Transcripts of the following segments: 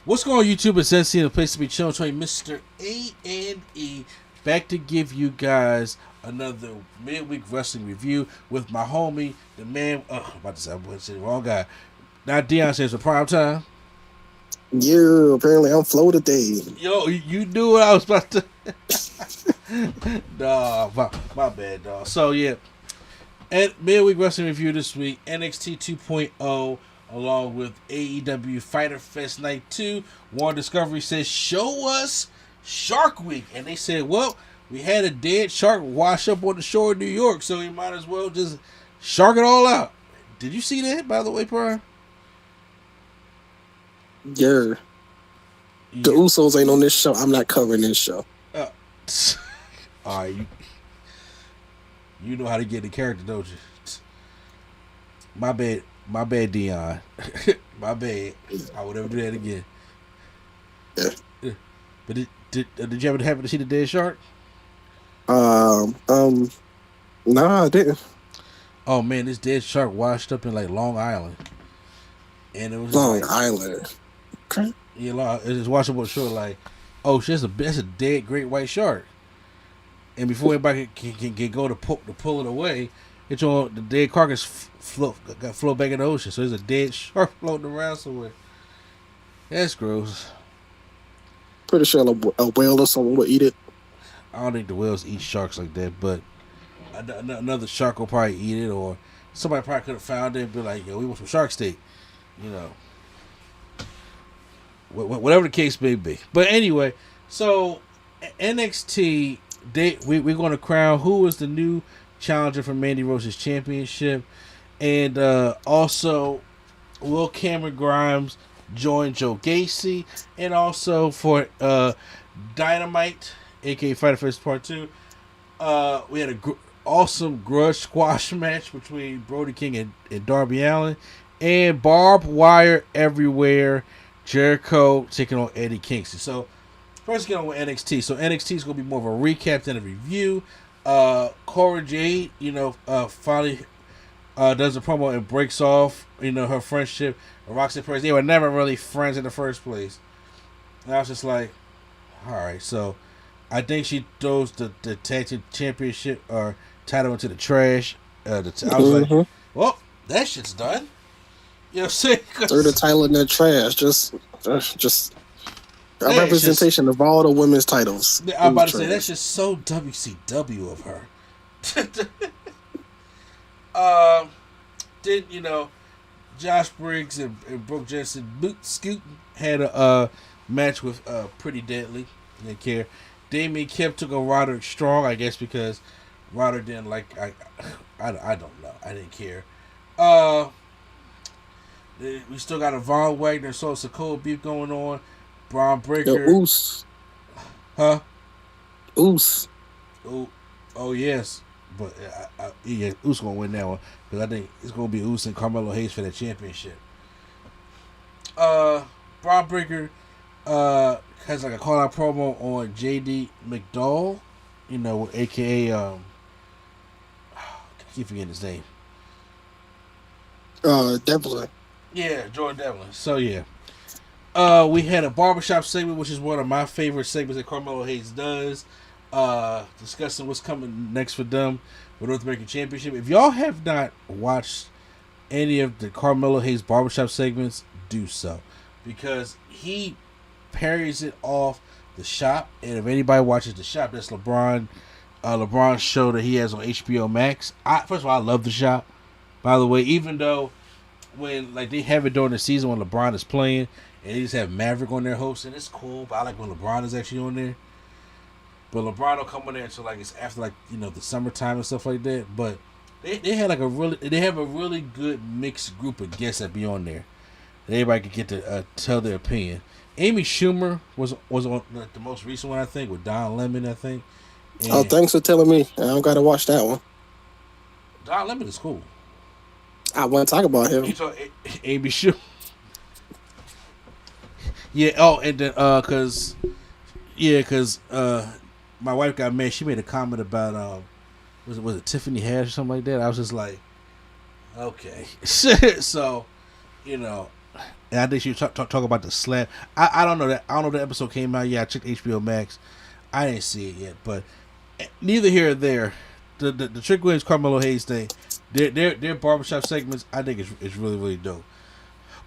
What's going on, YouTube? It's NC, the place to be chilling. Mr. A&E back to give you guys another midweek wrestling review with my homie, the man. I'm about to say, I'm going to say the wrong guy. Not Dion says for prime time. Yeah, apparently I'm flow today. Yo, you knew what I was about to. Nah, my bad, dog. So yeah, and midweek wrestling review this week: NXT 2.0. Along with AEW Fyter Fest Night 2. Warren Discovery says, show us Shark Week. And they said, well, we had a dead shark wash up on the shore of New York, so we might as well just shark it all out. Did you see that, by the way, Prime? Yeah. The Usos ain't on this show. I'm not covering this show. All right. You know how to get the character, don't you? My bad, Dion. My bad. I would never do that again. Yeah. But did you ever happen to see the dead shark? No, I didn't. Oh man, this dead shark washed up in like Long Island, and it was Long Island. Okay. Yeah, it just washed up on the shore like, oh shit, that's a dead great white shark. And before anybody can go to pull it away, it's on the dead carcass float back in the ocean. So there's a dead shark floating around somewhere. That's gross. Pretty sure a whale or someone would eat it. I don't think the whales eat sharks like that, but another shark will probably eat it, or somebody probably could have found it and be like, yo, we want some shark steak. You know. Whatever the case may be. But anyway, so NXT, we're going to crown who is the new challenger for Mandy Rose's championship, and also will Cameron Grimes join Joe Gacy, and also for Dynamite, aka Fyter Fest Part 2, we had a awesome grudge squash match between Brody King and Darby Allin, and barbed wire everywhere, Jericho taking on Eddie Kingston. So first get on with NXT. So NXT is going to be more of a recap than a review. Cora Jade, finally does a promo and breaks off, her friendship with Roxanne Perez. They were never really friends in the first place. And I was just like, all right. So I think she throws the tag team championship or title into the trash. I was like, well, that shit's done. You know what I'm saying? Throw the title in the trash. Just a representation of all the women's titles. I'm about to say, that's just so WCW of her. Josh Briggs and Brooke Jensen Scoot had a match with Pretty Deadly. Didn't care. Damien Kemp took on Roderick Strong, I guess because Roderick didn't like. I don't know. I didn't care. We still got a Von Wagner, Sokoa beef going on. Braun Breaker. Yo, Oos. Huh? Oos. Oh yes. But Oos going to win that one. Because I think it's going to be Oos and Carmelo Hayes for that championship. Braun Breaker has like a call-out promo on JD McDowell. A.K.A. I keep forgetting his name. Devlin. Yeah, Jordan Devlin. So, yeah. We had a barbershop segment, which is one of my favorite segments that Carmelo Hayes does. Discussing what's coming next for them with North American Championship. If y'all have not watched any of the Carmelo Hayes barbershop segments, do so. Because he parries it off The Shop. And if anybody watches The Shop, that's LeBron's show that he has on HBO Max. First of all, I love The Shop. By the way, even though when they have it during the season when LeBron is playing and they just have Maverick on there hosting, it's cool. But I like when LeBron is actually on there. But LeBron don't come on there until it's after the summertime and stuff like that. But they had they have a really good mixed group of guests that be on there. And everybody could get to tell their opinion. Amy Schumer was on the most recent one, I think, with Don Lemon, I think. And thanks for telling me. I don't got to watch that one. Don Lemon is cool. I want to talk about him. You talk Amy Schumer. Yeah. Oh, and then because my wife got mad. She made a comment about was it Tiffany Haddish or something like that. I was just like, okay. So, and I think she was talk about the slap. I don't know that. I don't know if the episode came out. Yeah, I checked HBO Max. I didn't see it yet, but neither here or there. The Trick Williams Carmelo Hayes thing, their barbershop segments, I think is really really dope.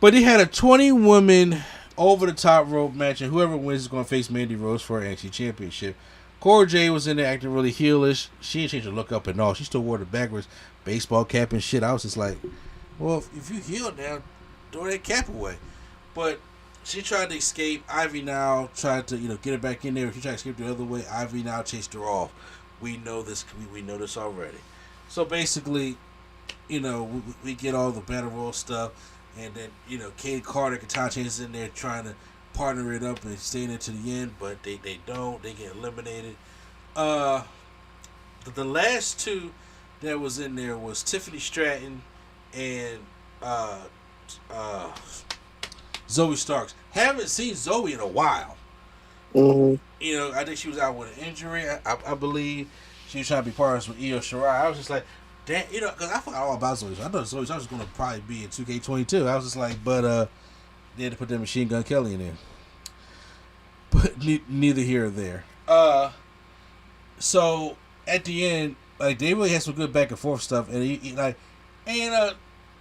But they had a 20-woman over the top rope match, and whoever wins is going to face Mandy Rose for an NXT Championship. Cora Jade was in there acting really heelish. She didn't change her look up and all. She still wore the backwards baseball cap and shit. I was just like, well, if you heel now, throw that cap away. But she tried to escape. Ivy now tried to get her back in there. She tried to escape the other way. Ivy now chased her off. We know this. We know this already. So basically, we get all the battle royal stuff. And then, Kate Carter and Katana is in there trying to partner it up and stay in it to the end, but they don't. They get eliminated. The last two that was in there was Tiffany Stratton and Zoe Starks. Haven't seen Zoe in a while. Mm-hmm. I think she was out with an injury. I believe she was trying to be partners with Io Shirai. I was just like, damn, because I forgot all about Zoe. I thought Zoe Starks was going to probably be in 2K22. I was just like, but they had to put that Machine Gun Kelly in there. But neither here or there. So at the end, like, they really had some good back and forth stuff, and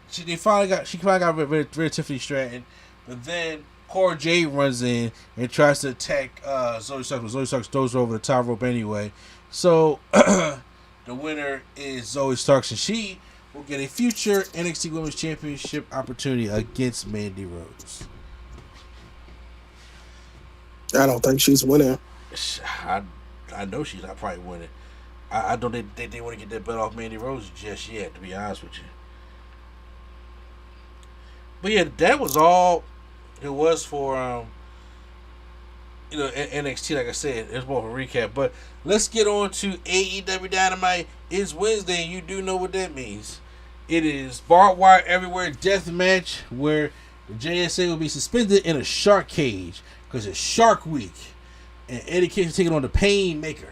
she finally got rid of Tiffany Stratton, but then Cora Jade runs in and tries to attack Zoe Starks, but Zoe Starks throws her over the top rope anyway. So the winner is Zoe Starks, and she will get a future NXT Women's Championship opportunity against Mandy Rose. I don't think she's winning. I know she's not probably winning. I don't think they want to get that belt off Mandy Rose just yet, to be honest with you. But yeah, that was all it was for NXT. Like I said, it's more of a recap. But let's get on to AEW Dynamite. It's Wednesday, and you do know what that means. It is barbed wire everywhere death match where the JSA will be suspended in a shark cage because it's Shark Week, and Eddie Kingston taking on the Painmaker.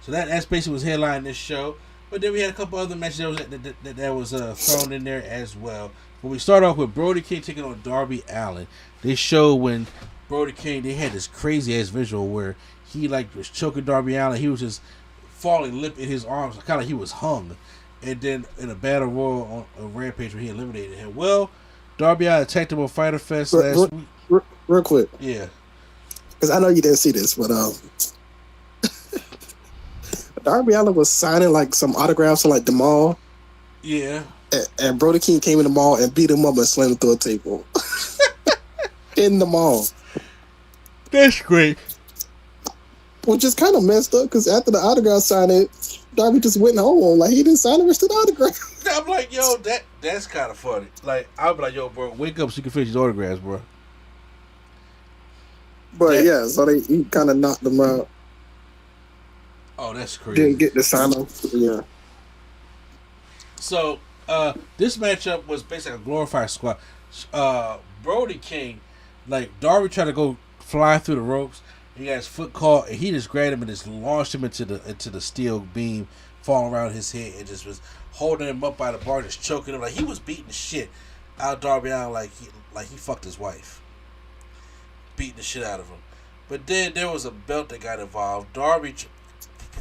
So that's basically what's headlining this show. But then we had a couple other matches that was thrown in there as well. But we start off with Brody King taking on Darby Allin. They show when Brody King, they had this crazy ass visual where he was choking Darby Allin. He was just falling limp in his arms, kind of like he was hung. And then in a battle royal on a Rampage where he eliminated him. Well, Darby Allin attacked him on Fyter Fest last week. Real quick. Yeah. Because I know you didn't see this, but Darby Allin was signing some autographs in the mall. Yeah. And Brody King came in the mall and beat him up and slammed him through a table. In the mall. That's great. Which is kind of messed up because after the autograph signing, Darby just went home. He didn't sign the rest of the autograph. I'm like, yo, that's kind of funny. I'll be like, yo, bro, wake up so you can finish these autographs, bro. But yeah, so he kind of knocked them out. Oh, that's crazy. Didn't get to sign them. Yeah. So, this matchup was basically a glorified squad. Brody King, Darby tried to go fly through the ropes. He got his foot caught, and he just grabbed him and just launched him into the steel beam, falling around his head, and just was holding him up by the bar, just choking him. He was beating the shit out of Darby Allin like he fucked his wife. Beating the shit out of him. But then there was a belt that got involved. Darby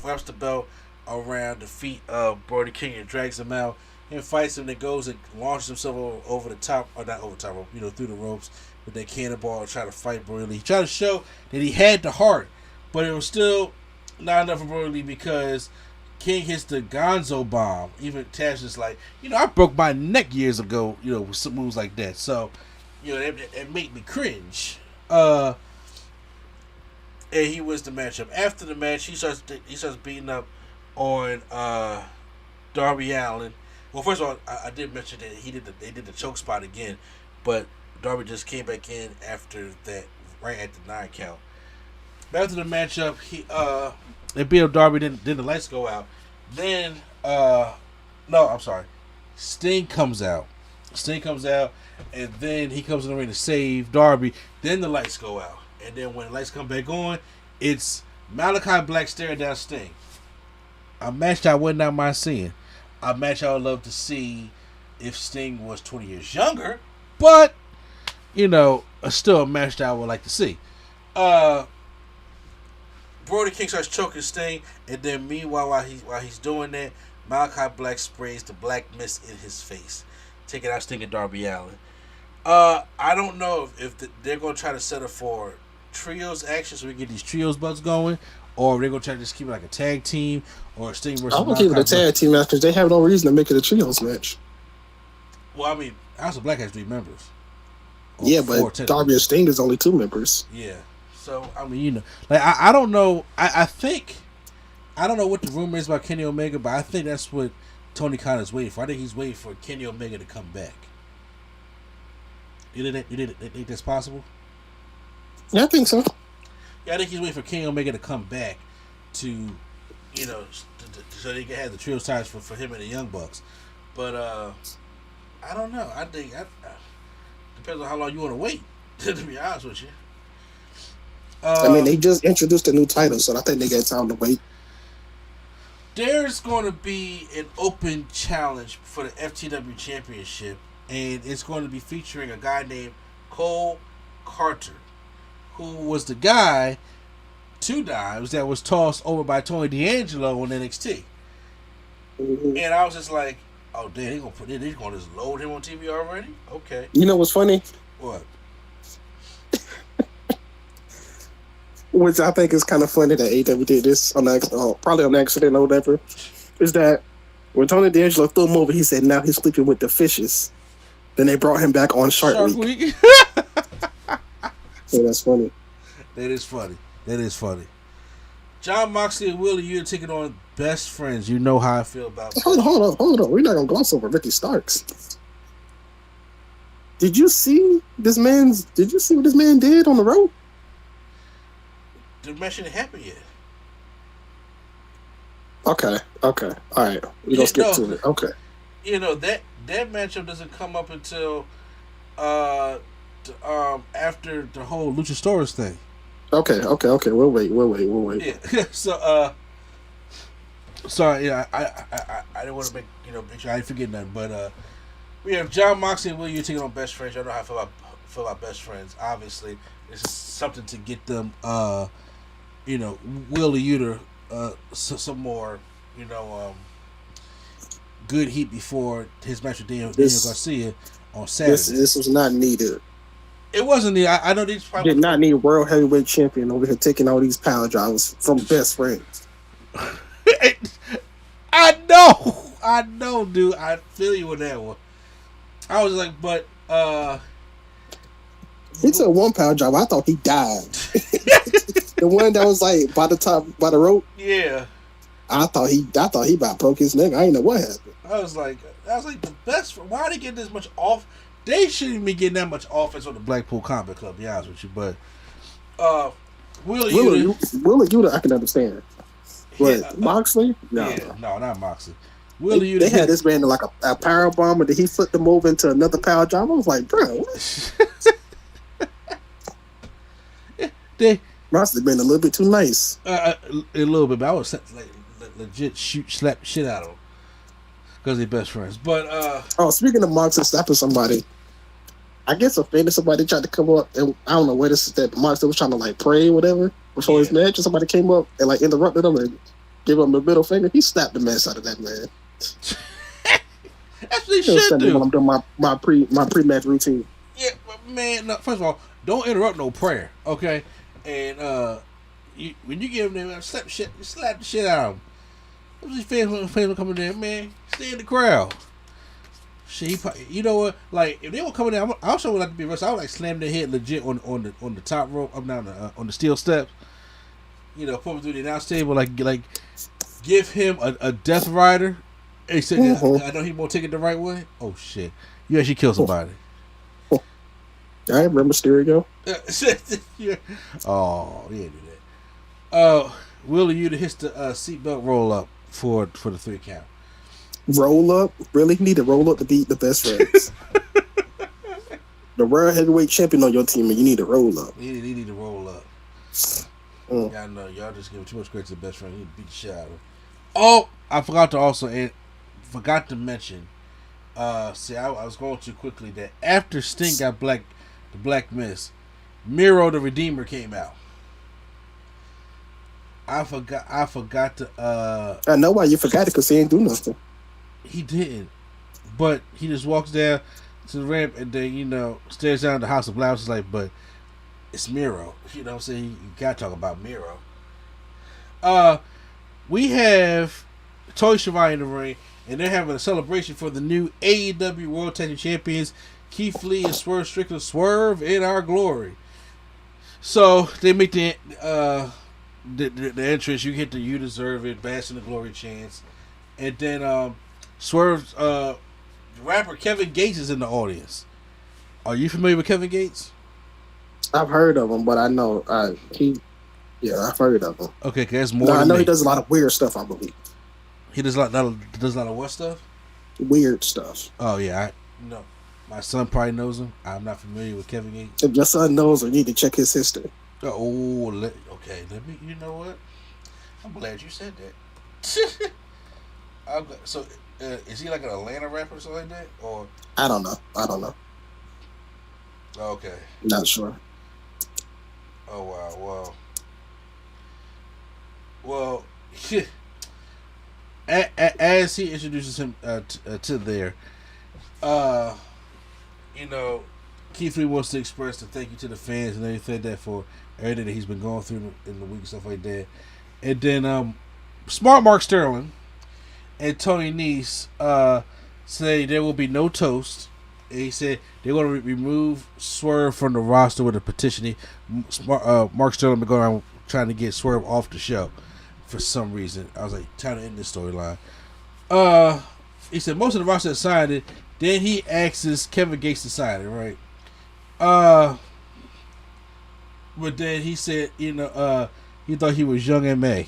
wraps the belt around the feet of Brody King and drags him out and fights him. Then goes and launches himself over the top, or not over the top rope, through the ropes with that cannonball and try to fight Brody Lee. He tried to show that he had the heart, but it was still not enough for Brody Lee because King hits the Gonzo bomb. Even Tash is like, I broke my neck years ago, with some moves like that. So, it made me cringe. And he wins the matchup. After the match, he starts beating up on Darby Allin. Well, first of all, I did mention that they did the choke spot again, but Darby just came back in after that, right at the 9 count. After the matchup, they beat up Darby. Then the lights go out. Then Sting comes out. And then he comes in the ring to save Darby. Then the lights go out. And then when the lights come back on, it's Malachi Black staring down Sting. A match I would not mind seeing. A match I would love to see if Sting was 20 years younger. But still a match that I would like to see. Brody King starts choking Sting, and then meanwhile, while he's doing that, Malachi Black sprays the black mist in his face, taking out Sting and Darby Allin. I don't know if they're going to try to set up for trios action so we get these trios butts going, or they're going to try to just keep it like a tag team or Sting versus I'm going to keep it a tag team match because they have no reason to make it a trios match. Well, I mean, House of Black has 3 members. Yeah, but Darby and Sting is only 2 members. Yeah. So, I mean, like, I don't know. I think, I don't know what the rumor is about Kenny Omega, but I think that's what Tony Khan is waiting for. I think he's waiting for Kenny Omega to come back. You think that's possible? Yeah, I think so. Yeah, I think he's waiting for Kenny Omega to come back to, so they can have the trio ties for him and the Young Bucks. But I don't know. I think depends on how long you want to wait. To be honest with you. I mean, they just introduced a new title, so I think they got time to wait. There's going to be an open challenge for the FTW Championship, and it's going to be featuring a guy named Cole Carter, who was the guy 2 times that was tossed over by Tony D'Angelo on NXT. Mm-hmm. And I was just like, oh, damn, they're going to just load him on TV already? Okay. You know what's funny? What? Which I think is kind of funny that AEW did this probably on accident or whatever, is that when Tony D'Angelo threw him over, he said now he's sleeping with the fishes. Then they brought him back on Shark Week. So that's funny. That is funny. Jon Moxley and Willie, you're taking on Best Friends. You know how I feel about that. Hold on. We're not going to gloss over Ricky Starks. Did you see what this man did on the road? The match didn't happen yet. Okay. All right. We're going to skip to it. Okay. That matchup doesn't come up until after the whole Luchasaurus thing. Okay. We'll wait. Yeah. So, sorry. Yeah, I didn't want to make sure I didn't forget nothing. But we have Jon Moxley and Will you taking on Best Friends. I know how I feel about Best Friends. Obviously, this is something to get them. Will Uter some more, good heat before his match with Daniel Garcia on Saturday. This was not needed. It wasn't needed. I know these probably did not need World Heavyweight Champion over here taking all these power drivers from Best Friends. I know, dude. I feel you with that one. I was like, but he took one power driver. I thought he died. The one that was like by the rope. Yeah. I thought he about broke his neck. I didn't know what happened. I was like the best. Why are they getting this much off? They shouldn't even be getting that much offense on the Blackpool Combat Club. To be honest with you, but Willie Uta, I can understand. But Moxley, no, not Moxley. Willie Uta. They had this man like a power bomb, and then he flipped him over into another power drive. I was like, bro, what? They must have been a little bit too nice. A little bit, but I was like legit slap shit out of them because they're best friends. But speaking of Moxley slapping somebody, I guess offended somebody tried to come up, and I don't know where this is that Moxley was trying to like pray or whatever before his match, and somebody came up and like interrupted him and gave him a middle finger. He slapped the mess out of that man. That's what he should do. When I'm doing my pre-match routine. Yeah, man. No, first of all, don't interrupt no prayer, okay? And when you give them slap the shit out of them. Those fans coming there, man. Stay in the crowd. Shit, you know what? Like if they were coming there, I also would like to be arrested. I would like slam their head legit on the top rope, up down on the steel steps. Put him through the announce table, like give him a death rider. He said, I know he won't take it the right way. Oh shit! You actually kill somebody. I remember Mysterio. Yeah. Oh, he didn't do that. Willie Uta hits the seatbelt roll up for the 3 count. Roll up? Really? You need to roll up to beat the Best Friends. The World Heavyweight Champion on your team, and you need to roll up. You need to roll up. Yeah, I know. Y'all just giving too much credit to the Best Friend. You need to beat the shit out of him. Oh, I forgot to mention. I was going too quickly that after Sting got the Black Mist. Miro the Redeemer came out. I forgot to. I know why you forgot it, because he ain't do nothing. He didn't, but he just walks down to the ramp and then stares down the House of Black. It's like, but it's Miro. You know what I'm saying? You gotta talk about Miro. We have Toy Shirai in the ring, and they're having a celebration for the new AEW World Tag Team Champions, Keith Lee and Swerve Strickland. Swerve in our glory. So they make the entrance. You get the "You Deserve It," Bash in the Glory chants, and then Swerve's rapper Kevin Gates is in the audience. Are you familiar with Kevin Gates? I've heard of him, but I know I've heard of him. Okay, that's more. No, I know he does a lot of weird stuff. I believe he does a lot of what stuff? Weird stuff. Oh yeah, no. My son probably knows him. I'm not familiar with Kevin Gates. If your son knows, we need to check his history. Okay. Let me. You know what? I'm glad you said that. So, is he like an Atlanta rapper or something like that, or? I don't know. Okay. Not sure. Oh wow. Well, as he introduces him to there, Keith Lee wants to express a thank you to the fans and everything that for everything that he's been going through in the week and stuff like that. And then Smart Mark Sterling and Tony Nese say there will be no toast. And he said they're going to remove Swerve from the roster with a petition. Mark Sterling been going around trying to get Swerve off the show for some reason. I was like, trying to end this storyline. He said most of the roster signed it. Then he asks Kevin Gates to sign it, right? But then he said, he thought he was young and May.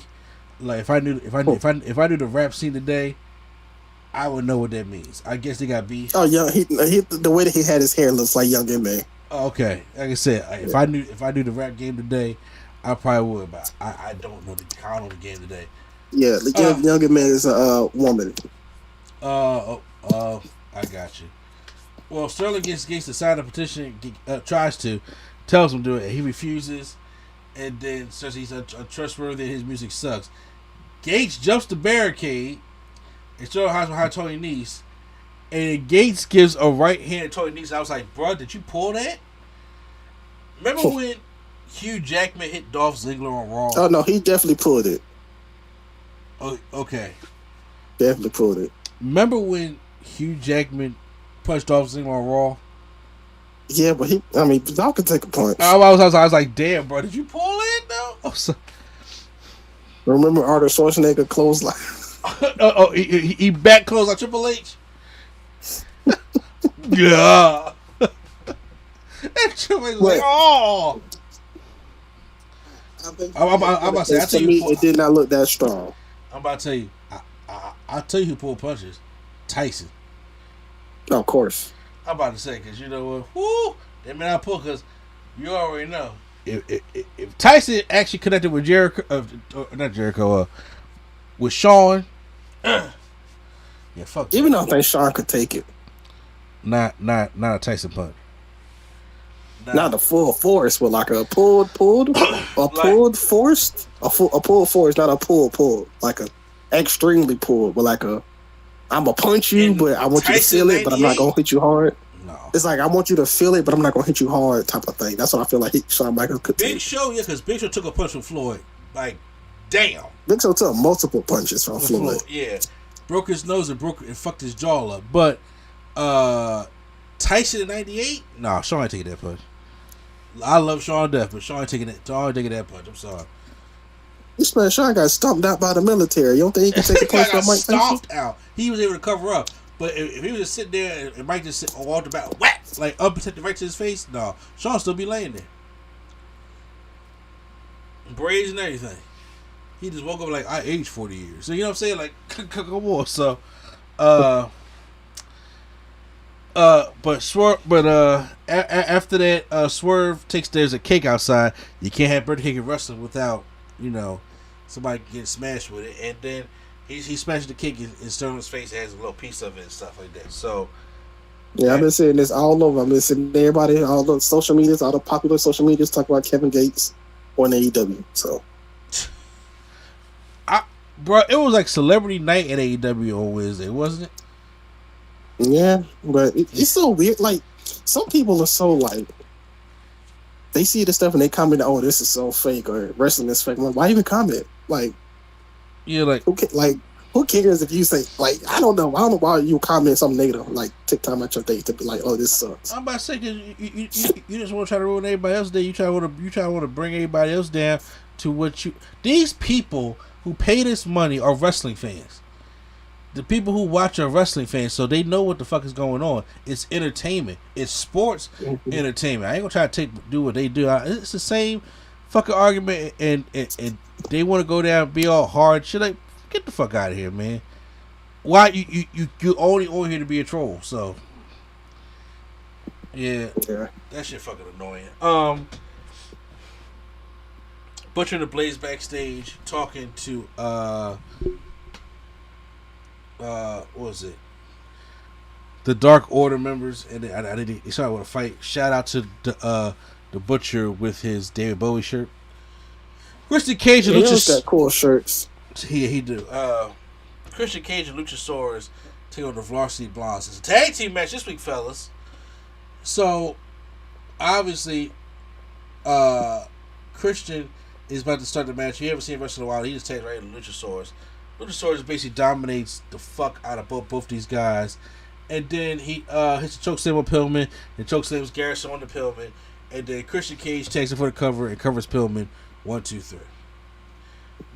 Like if I knew the rap scene today, I would know what that means. I guess they got beef. Oh yeah, he the way that he had his hair looks like young and May. Okay, like I said, if I knew the rap game today, I probably would. But I don't know the game today. Yeah, the young and May is a woman. I got you. Well, Sterling gets Gates to sign a petition. Tells him to do it. He refuses, and then says he's untrustworthy and his music sucks. Gates jumps the barricade and shows how Tony Nese, and Gates gives a right hand to Tony Nese. I was like, bro, did you pull that? Remember when Hugh Jackman hit Dolph Ziggler on Raw? Oh no, he definitely pulled it. Oh, okay. Definitely pulled it. Remember when Hugh Jackman punched Dolph Ziggler on Raw? Yeah, but Dolph could take a punch. I was like, damn, bro, did you pull it though? Oh, so... Remember Arnold Schwarzenegger clothesline? He back closed on Triple H. Yeah. And Triple H was like, oh. I'm about to say, I tell you, it did not look that strong. I'm about to tell you, I'll tell you who pulled punches. Tyson. Oh, of course. I'm about to say, because you know what? Whoo! They may not pull, because you already know. If Tyson actually connected with Jericho, not Jericho, with Shawn, yeah, fuck. Even though I think Shawn could take it. Not a Tyson punch. Not a full force, but like a pulled, forced, a pull force, not a pull, like a extremely pulled, but like a I'm gonna punch you, but I want you to feel it, but I'm not gonna hit you hard. No, it's like I want you to feel it, but I'm not gonna hit you hard, type of thing. That's what I feel like Shawn Michaels could take. Big Show, yeah, because Big Show took a punch from Floyd. Like, damn. Big Show took multiple punches from Floyd. Yeah, broke his nose and fucked his jaw up. But Tyson in '98, nah, Shawn ain't taking that punch. I love Shawn to death, but Shawn ain't taking that punch. I'm sorry. This man Shawn got stomped out by the military. You don't think he can take a punch from Mike Tyson? Stomped out. He was able to cover up. But if he was just sitting there and Mike just walked about, whack, like up and right to his face, no, Shawn still be laying there. Braids and everything. He just woke up like, I aged 40 years. So you know what I'm saying? Like, come on. So, after that, Swerve takes there's a cake outside. You can't have birthday cake in wrestling without, somebody getting smashed with it. And then he smashed the cake in Sterling's face. It has a little piece of it and stuff like that. So, Yeah, I've been seeing this all over. I've been seeing everybody, all the social medias, all the popular social medias talk about Kevin Gates on AEW. So, Bro, it was like Celebrity Night at AEW on Wednesday, wasn't it? yeah, but it's so weird. Like, some people are so like, they see this stuff and they comment, "Oh, this is so fake," or "Wrestling is fake." I'm like, why even comment? Like, yeah, like who cares if you say, like, I don't know why you comment something negative, like take time out your day to be like, "Oh, this sucks." I'm about to say, cause you just want to try to ruin everybody else's day. You try to want to bring everybody else down to what you. These people who pay this money are wrestling fans. The people who watch are wrestling fans, so they know what the fuck is going on. It's entertainment. It's sports entertainment. I ain't gonna try to do what they do. It's the same fucking argument, and they want to go down and be all hard shit. Like, get the fuck out of here, man. Why you only on here to be a troll? So yeah, that shit fucking annoying. Butcher and the Blaze backstage talking to what was it? The Dark Order members, and they started with a fight. Shout out to the Butcher with his David Bowie shirt. Christian Cage and Luchasaurus got cool shirts. He do. Christian Cage and Luchasaurus take on the Varsity Blondes. It's a tag team match this week, fellas. So obviously, Christian is about to start the match. You haven't seen wrestling in a while. He just takes right into Luchasaurus. Luchasaurus basically dominates the fuck out of both these guys. And then he hits a chokeslam on Pillman, and chokeslams Garrison on the Pillman. And then Christian Cage takes it for the cover and covers Pillman 1, 2, 3.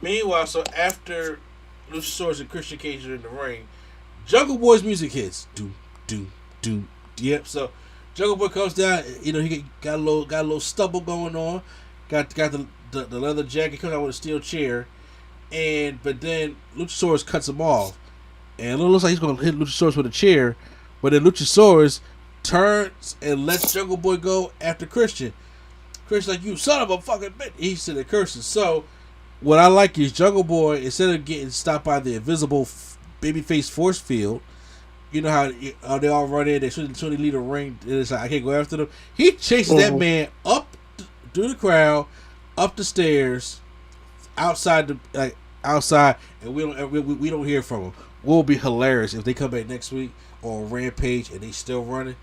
Meanwhile, so after Luchasaurus and Christian Cage are in the ring, Jungle Boy's music hits. Doom, doom, doom. Yep. So Jungle Boy comes down. You know, he got a little stubble going on. Got the leather jacket. Comes out with a steel chair. But then Luchasaurus cuts him off, and it looks like he's gonna hit Luchasaurus with a chair, but then Luchasaurus turns and lets Jungle Boy go after Christian. Christian's like, "You son of a fucking bitch!" He said the curses. So what I like is Jungle Boy, instead of getting stopped by the invisible babyface force field, you know how they all run in, they shouldn't leave the ring, and it's like, I can't go after them. He chases that man up through the crowd, up the stairs, outside, and we don't hear from them. Will be hilarious if they come back next week on Rampage and they still running.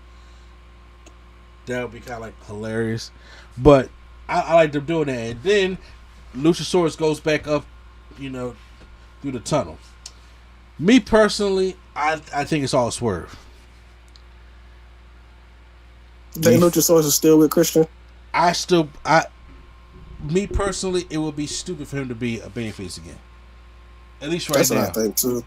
That would be kind of like hilarious, but I like them doing that. And then Luchasaurus goes back up, you know, through the tunnel. Me personally, I think it's all a swerve. Think Luchasaurus is still with Christian? Me personally, it would be stupid for him to be a babyface again. At least right now. That's what I think too.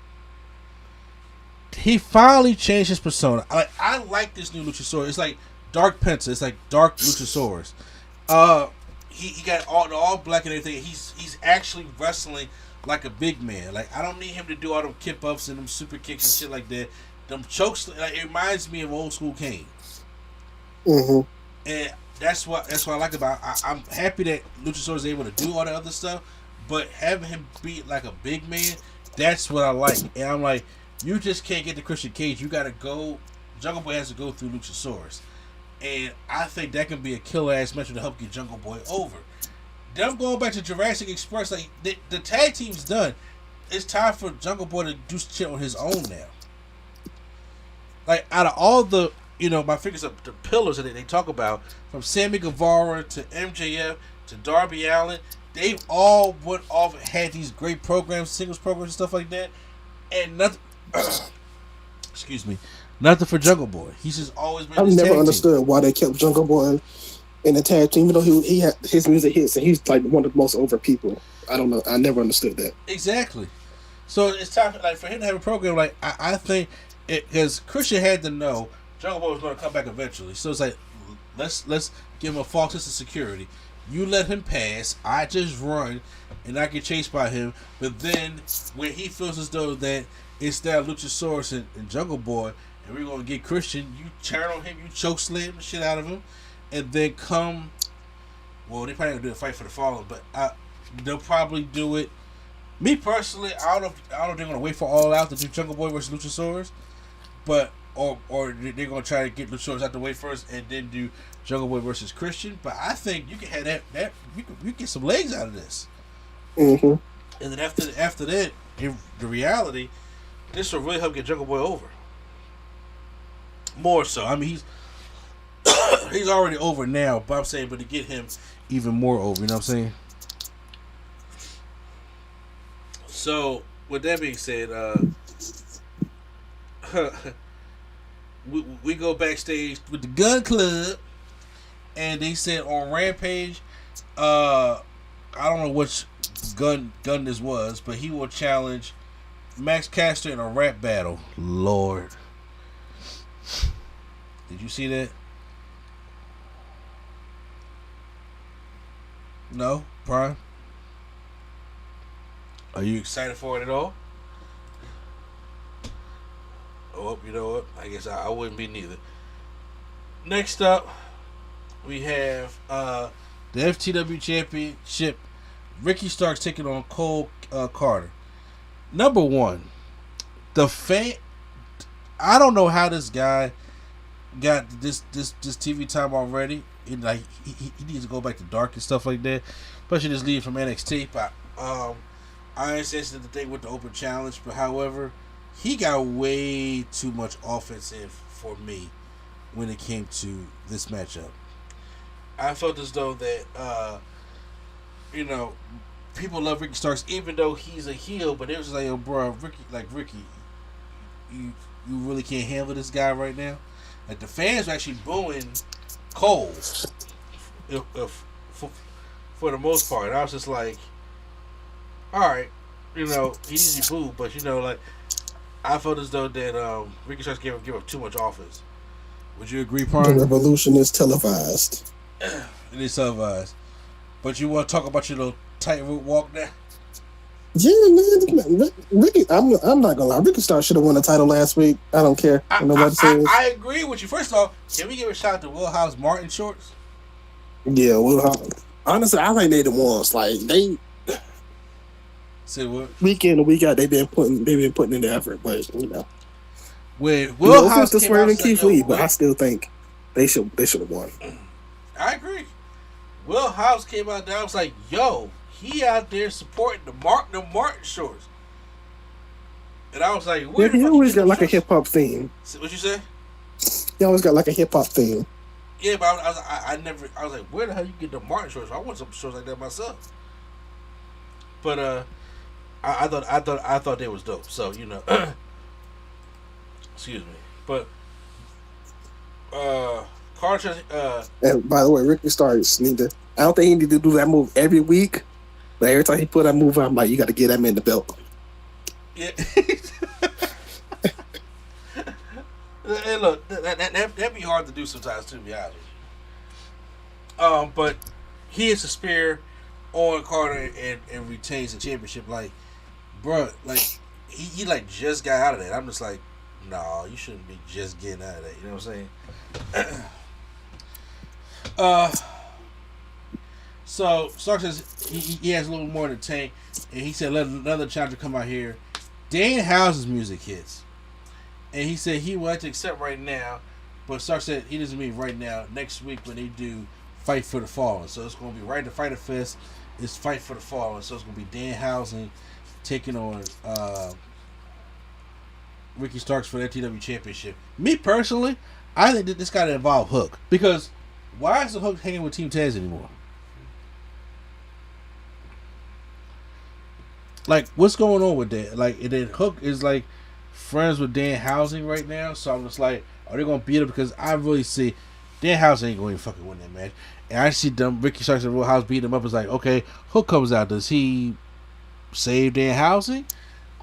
He finally changed his persona. I like this new Luchasaurus. It's like Dark Penta. It's like Dark Luchasaurus. He got all black and everything. He's actually wrestling like a big man. Like, I don't need him to do all them kip ups and them super kicks and shit like that. Them chokes. Like, it reminds me of old school Kane. And that's what I like about it. I'm happy that Luchasaurus is able to do all the other stuff, but having him be like a big man, that's what I like. And I'm like, you just can't get the Christian Cage. You gotta go. Jungle Boy has to go through Luchasaurus, and I think that can be a killer ass match to help get Jungle Boy over. Them going back to Jurassic Express, like the tag team's done. It's time for Jungle Boy to do shit on his own now. Like, out of all the, you know, my fingers up the pillars that they talk about, from Sammy Guevara to MJF to Darby Allin, they've all went off and had these great programs, singles programs and stuff like that, and nothing. Excuse me, nothing for Jungle Boy. He's just always been. I've never understood why they kept Jungle Boy in the tag team, even though he had his music hits and he's like one of the most over people. I don't know. I never understood that. Exactly. So it's time for him to have a program. Like, I think because Christian had to know Jungle Boy was going to come back eventually. So it's like, let's give him a false sense of security. You let him pass. I just run, and I get chased by him. But then when he feels as though that it's that Luchasaurus and Jungle Boy, and we're going to get Christian, you turn on him, you choke slam the shit out of him, and then come. Well, they probably going to do a fight for the fallen, but they'll probably do it. Me personally, I don't know if they're going to wait for All Out to do Jungle Boy versus Luchasaurus, but or they're gonna try to get the shorts out the way first and then do Jungle Boy versus Christian. But I think you can have that you can get some legs out of this. Mm-hmm. And then after that, in the reality, this will really help get Jungle Boy over. More so. I mean, he's already over now, but I'm saying, but to get him even more over, you know what I'm saying? So, with that being said, we go backstage with the Gun Club, and they said on Rampage, I don't know which gun this was, but he will challenge Max Caster in a rap battle. Lord. Did you see that? No? Prime? Are you excited for it at all? Oh, you know what? I guess I wouldn't be neither. Next up, we have the FTW Championship. Ricky Starks taking on Cole Carter. Number one, I don't know how this guy got this TV time already. He needs to go back to dark and stuff like that. Especially this lead from NXT. But I understand the thing with the open challenge, but however, he got way too much offensive for me when it came to this matchup. I felt as though that people love Ricky Starks even though he's a heel, but it was like, oh, bro, Ricky, you really can't handle this guy right now. Like the fans were actually booing Cole, for the most part. I was just like, all right, he needs to be booed, but like I felt as though that Ricky Starks give up too much offense. Would you agree, Prime? The revolution is televised. It is televised. But you want to talk about your little tightrope walk now? Yeah, man. Ricky, I'm not gonna lie. Ricky Starks should have won the title last week. I don't care. I agree with you. First of all, can we give a shout out to Will House Martin shorts? Yeah, Will House. Honestly, I think they the ones. Like they. Say what? Week in and week out, they've been putting in the effort, but When Will House came out, Keith Lee, but I still think they should have won. I agree. Will House came out there. I was like, yo, he out there supporting the Martin shorts. And I was like, yeah, he always got like a hip hop theme. What you say? He always got like a hip hop theme. Yeah, but I was like, where the hell you get the Martin shorts? I want some shorts like that myself. But I thought they was dope. So excuse me. But Carter. And by the way, Ricky Starks I don't think he need to do that move every week, but every time he put that move out, I'm like, you got to get that man the belt. Yeah. And look, that'd be hard to do sometimes, to be honest. But he hits a spear on Carter and retains the championship. Like, bruh, like he like just got out of that. I'm just like, no, you shouldn't be just getting out of that. You know what I'm saying? So Stark says he has a little more in the tank, and he said let another challenger come out here. Danhausen's music hits, and he said he would like to accept right now, but Stark said he doesn't mean right now. Next week when they do Fight for the Fallen, so it's going to be right to Fyter Fest. It's Fight for the Fallen, so it's going to be Danhausen taking on Ricky Starks for the FTW Championship. Me personally, I think that this got to involve Hook, because why is the Hook hanging with Team Taz anymore? Like, what's going on with that? Like, and then Hook is like friends with Danhausen right now, so I'm just like, are they gonna beat him? Because I really see Danhausen ain't going to fucking win that match, and I see them Ricky Starks and Will House beating him up. It's like, okay, Hook comes out, does he save Danhausen,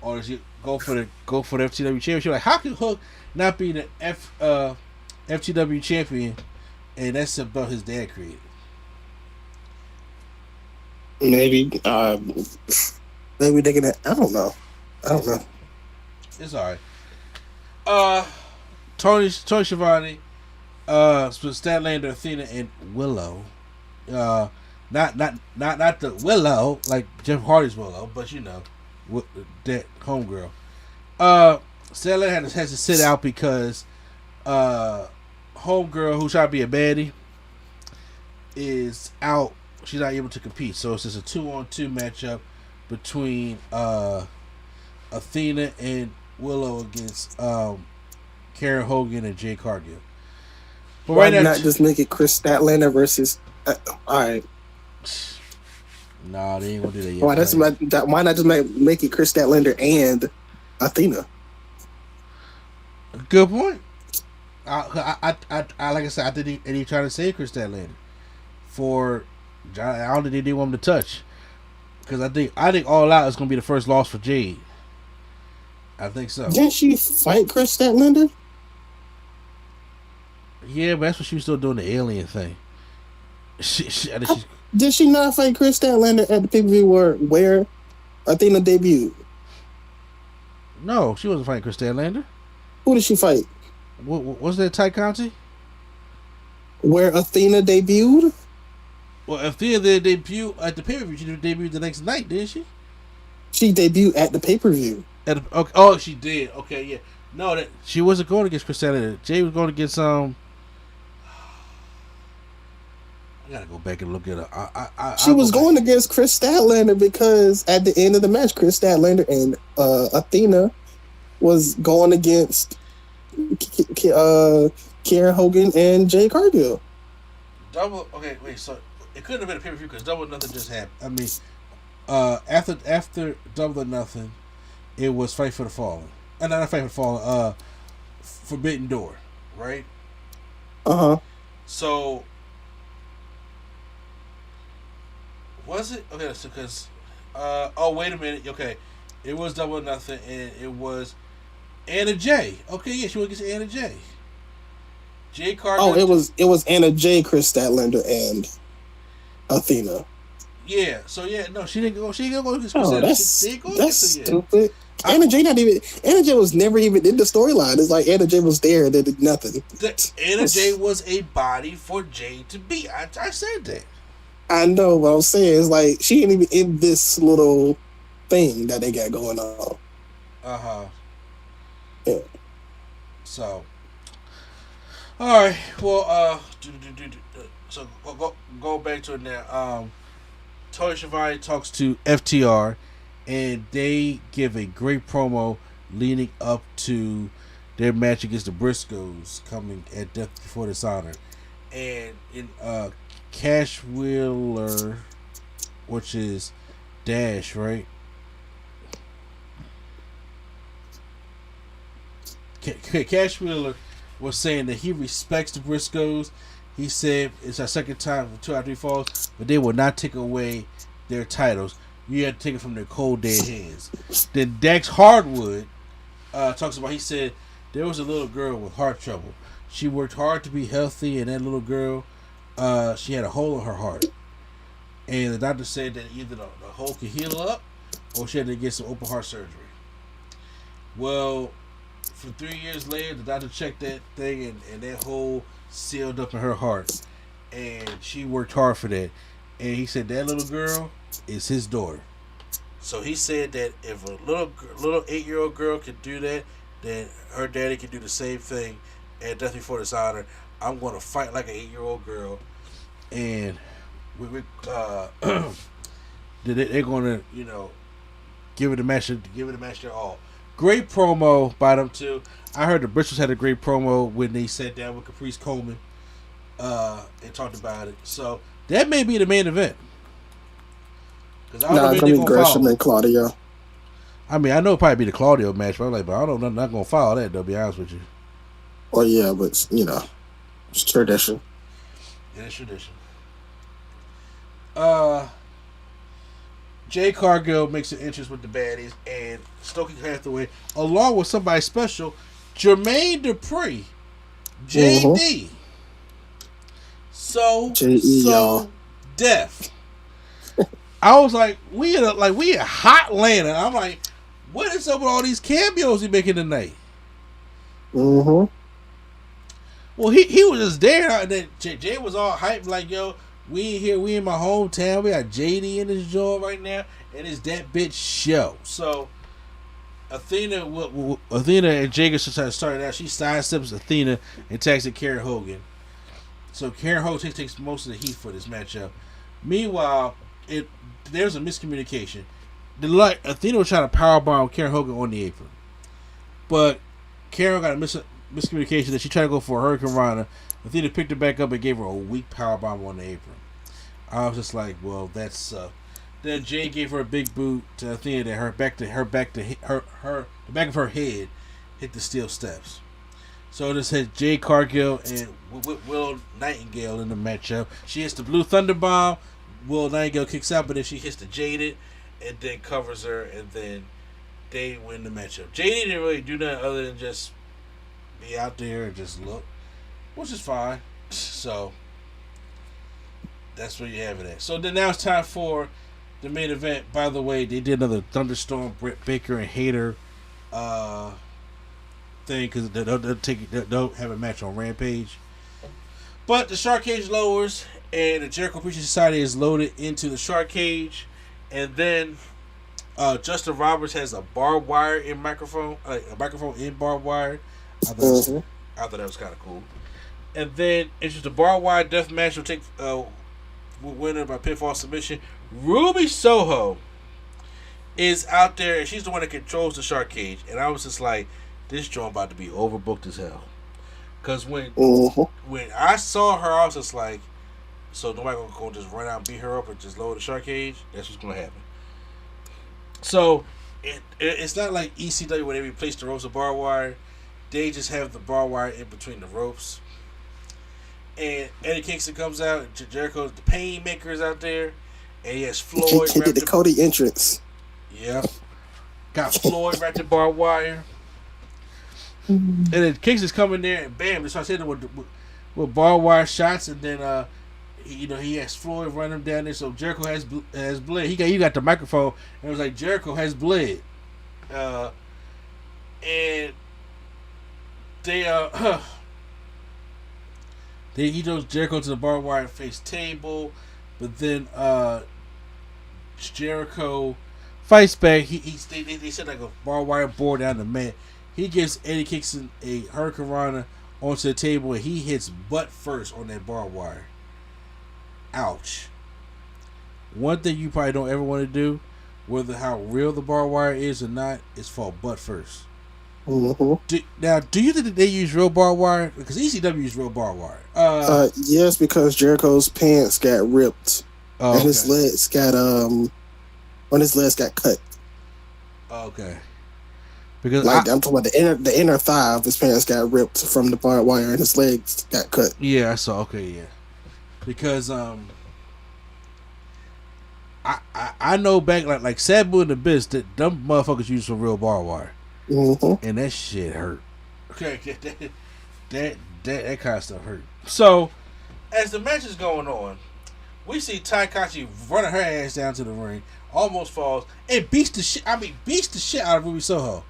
or does he go for the FTW championship? Like, how can Hook not be the FTW champion, and that's about his dad created? Maybe they're gonna. I don't know. It's alright. Tony Schiavone, Statlander, Athena, and Willow. Not the Willow like Jeff Hardy's Willow, but that homegirl. Statlander has to sit out because homegirl who tried to be a baddie is out. She's not able to compete. So it's just a 2-on-2 matchup between Athena and Willow against Karen Hogan and Jay Cargill. But why not just make it Chris Statlander versus? All right. Nah, they ain't gonna do that yet. Why not just make it Chris Statlander and Athena? Good point. I like I said, I didn't even try to save Chris Statlander for. I don't think they didn't want him to touch because I think All Out is gonna be the first loss for Jade. I think so. Didn't she fight Chris Statlander? Yeah, but that's what she was still doing, the alien thing. Did she not fight Chris Statlander at the pay-per-view where Athena debuted? No, she wasn't fighting Chris Statlander. Who did she fight? Was that Ty Conti? Where Athena debuted? Well, Athena did debut at the pay-per-view. She debuted the next night, didn't she? She debuted at the pay-per-view. Oh, she did. Okay, yeah. No, that she wasn't going against Chris Statlander. Jay was going against I gotta go back and look at her. She was going against Chris Statlander because at the end of the match, Chris Statlander and Athena was going against Karen Hogan and Jay Cargill. Okay, wait. So it couldn't have been a pay per view because Double or Nothing just happened. I mean, after Double or Nothing, it was Fight for the Fallen. Not Fight for the Fallen. Forbidden Door, right? So. Was it? Okay, so because... wait a minute. Okay. It was Double or Nothing, and it was Anna Jay. Okay, yeah, she went against Anna Jay. Jay Cargill... Oh, it was Anna Jay, Chris Statlander, and Athena. Yeah, so yeah, no, she didn't go against Chris Statlander. That's stupid. Anna Jay was never even in the storyline. It's like Anna Jay was there and they did nothing. Anna Jay was a body for Jay to be. I said that. I know what I'm saying. It's like she ain't even in this little thing that they got going on. Yeah. So, all right. Well, so go back to it now. Tony Schiavone talks to FTR, and they give a great promo leading up to their match against the Briscoes coming at Death Before Dishonor, and in Cash Wheeler, which is Dash, right? Cash Wheeler was saying that he respects the Briscoes. He said it's our second time for 2 out of 3 falls, but they will not take away their titles. You have to take it from their cold dead hands. Then Dax Hardwood talks about, he said there was a little girl with heart trouble. She worked hard to be healthy, and that little girl, she had a hole in her heart, and the doctor said that either the hole could heal up or she had to get some open heart surgery. Well, for 3 years later, the doctor checked that thing, and that hole sealed up in her heart, and she worked hard for that. And he said that little girl is his daughter. So he said that if a little 8-year-old girl could do that, then her daddy can do the same thing at Death Before Dishonor. I'm going to fight like an 8-year-old girl, and they're going to, give it a match their all. Great promo by them too. I heard the Briscoes had a great promo when they sat down with Caprice Coleman and talked about it. So that may be the main event. It's gonna be Gresham and Claudio. I mean, I know it'll probably be the Claudio match, but I don't know. I'm not gonna follow that though. Be honest with you. Oh yeah, but it's tradition. Yeah, it's tradition. Jay Cargill makes an entrance with the baddies, and Stokely Hathaway, along with somebody special, Jermaine Dupri, JD. So deaf. I was like, we in hot Atlanta. I'm like, what is up with all these cameos he making tonight? Well, he was just there, and then Jay was all hyped, like, yo, we in here, we in my hometown. We got JD in this joint right now, and it's that bitch show. So Athena and Jake started out. She sidesteps Athena and tags at Karen Hogan. So Karen Hogan takes most of the heat for this matchup. Meanwhile, there's a miscommunication. Athena was trying to powerbomb Karen Hogan on the apron, but Karen got a miscommunication that she tried to go for a Hurricane Rana. Athena picked her back up and gave her a weak powerbomb on the apron. I was just like, well, that's. Then Jay gave her a big boot to Athena. That the back of her head hit the steel steps. So this had Jade Cargill and Will Nightingale in the matchup. She hits the Blue Thunder Bomb. Will Nightingale kicks out, but then she hits the Jaded and then covers her, and then they win the matchup. Jaded didn't really do nothing other than just be out there and just look, which is fine. So that's where you have it at. So then now it's time for the main event. By the way, they did another Thunderstorm, Britt Baker, and Hayter thing because they'll have a match on Rampage. But the Shark Cage lowers, and the Jericho Appreciation Society is loaded into the Shark Cage, and then Justin Roberts has a barbed wire in microphone, a microphone in barbed wire. I thought that was kind of cool. And then it's just a barbed wire death match. Will take winner by pinfall submission. Ruby Soho is out there, and she's the one that controls the Shark Cage. And I was just like, this joint about to be overbooked as hell. Because when I saw her, I was just like, so nobody gonna go just run out and beat her up and just lower the Shark Cage? That's what's gonna happen. So it's not like ECW where they replace the ropes with barbed wire. They just have the barbed wire in between the ropes. And Eddie Kingston comes out. Jericho, the Painmaker, is out there. And he has Floyd. He did the Cody entrance. Yeah. Got Floyd wrapped in barbed wire. And then Kingston's coming there, and bam, they start hitting him with barbed wire shots. And then, he has Floyd run him down there. So Jericho has bled. He got the microphone, and it was like, Jericho has bled. And he throws Jericho to the barbed wire face table, but then Jericho fights back. They set like a barbed wire board down the mat. He gives Eddie Kingston a Hurricane Rana onto the table, and he hits butt first on that barbed wire. Ouch. One thing you probably don't ever want to do, whether how real the barbed wire is or not, is fall butt first. Mm-hmm. Do you think that they use real barbed wire? Because ECW use real barbed wire. Yes, because Jericho's pants got ripped, and his legs got cut. Okay. Because I'm talking about the inner thigh of his pants got ripped from the barbed wire, and his legs got cut. Yeah, I saw. Okay, yeah. Because I know back like Sabu and the Abyss that them motherfuckers use some real barbed wire. Mm-hmm. And that shit hurt. Okay, that kind of stuff hurt. So, as the match is going on, we see Ty Conti running her ass down to the ring, almost falls, and beats the shit out of Ruby Soho.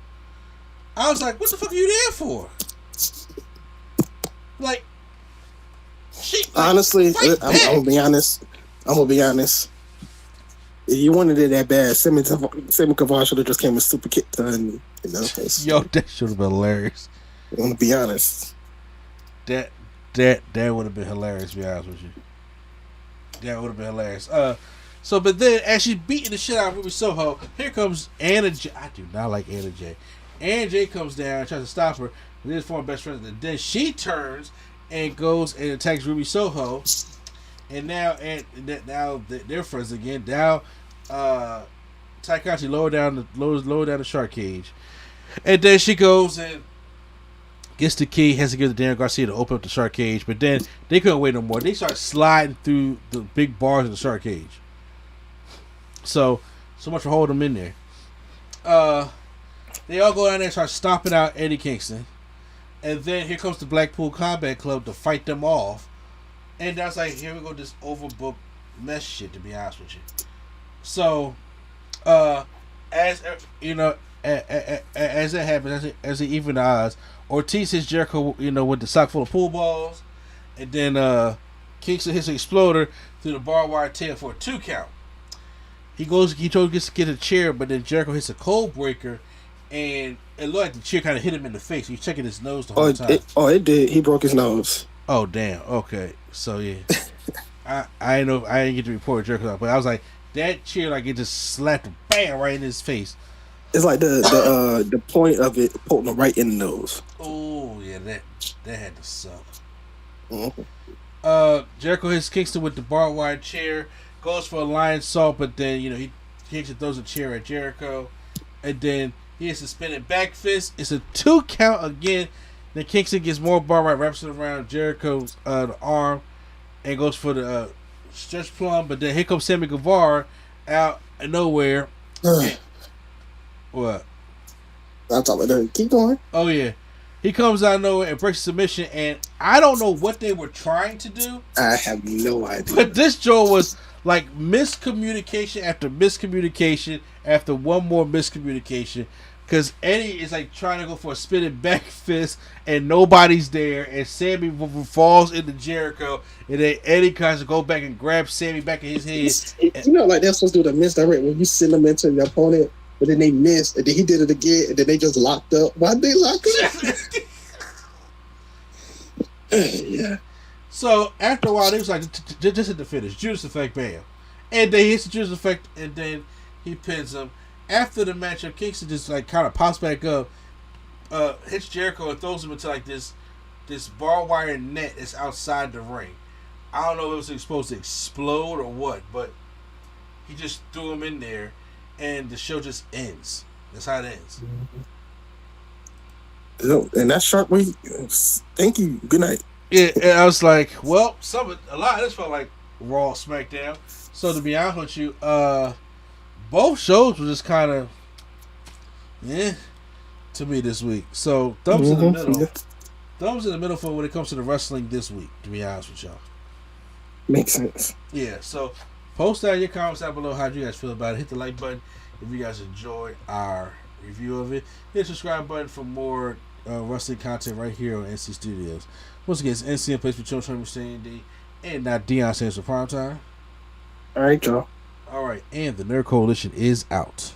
I was like, what the fuck are you there for? Like, honestly, I'm gonna be honest. If you wanted it that bad, Simon Kavan should have just came with super kick done. Yo, that should have been hilarious. I'm gonna be honest. That would have been hilarious. To be honest with you, that would have been hilarious. But then as she's beating the shit out of Ruby Soho, here comes Anna J. I do not like Anna J. Anna J comes down and tries to stop her. They're former best friends. And then she turns and goes and attacks Ruby Soho. And now they're friends again. Now Ty Conti lower down the Shark Cage. And then she goes and gets the key, has to give it to Daniel Garcia to open up the Shark Cage. But then they couldn't wait no more. They start sliding through the big bars of the Shark Cage. So much for holding them in there. They all go down there and start stomping out Eddie Kingston. And then here comes the Blackpool Combat Club to fight them off. And that's like, here we go, this overbooked mess shit, to be honest with you. So, as you know, as that happens, as they even the odds, Ortiz hits Jericho, with the sock full of pool balls, and then Kingston hits an exploder through the barbed wire tail for a 2 count. He tries to get a chair, but then Jericho hits a cold breaker and it looked like the chair kind of hit him in the face. He's checking his nose the whole time. It did. He broke his nose. Oh damn. Okay. So yeah, I know I didn't get to report Jericho, but I was like that chair like it just slapped him bam right in his face. It's like the point of it poking him right in the nose. Oh yeah, that had to suck. Mm-hmm. Jericho hits Kingston with the barbed wire chair, goes for a lion salt, but then he Kingston throws a chair at Jericho, and then he hits a spinning back fist. It's a 2 count again. Then Kingston gets more barbed wire, wraps it around Jericho's the arm, and goes for the stretch plum. But then here comes Sammy Guevara out of nowhere. What? I'm talking about that. Keep going. Oh yeah. He comes out of nowhere and breaks submission, and I don't know what they were trying to do. I have no idea. But this Joe was like miscommunication after miscommunication after one more miscommunication. Because Eddie is like trying to go for a spinning back fist, and nobody's there, and Sammy falls into Jericho, and then Eddie tries to go back and grab Sammy back in his head. Like they're supposed to do the misdirect when you send them into your opponent. But then they missed, and then he did it again, and then they just locked up. Why'd they lock up? Yeah. So after a while, they was like, just hit the finish. Judas effect, bam. And then he hits the Judas effect, and then he pins him. After the matchup, Kingston just like kind of pops back up, hits Jericho, and throws him into like this barbed wire net that's outside the ring. I don't know if it was supposed to explode or what, but he just threw him in there. And the show just ends. That's how it ends. And that's Shark Week. Thank you. Good night. Yeah, and I was like, well, a lot of this felt like Raw, SmackDown. So to be honest with you, both shows were just kind of, to me this week. So thumbs in the middle. Yeah. Thumbs in the middle for when it comes to the wrestling this week. To be honest with y'all. Makes sense. Yeah. So. Post down your comments down below how you guys feel about it. Hit the like button if you guys enjoyed our review of it. Hit the subscribe button for more wrestling content right here on NC Studios. Once again, it's NC in place for children, Mr. D, and not Deion stands for Prime Time. All right, y'all. All right, and the Nerd Coalition is out.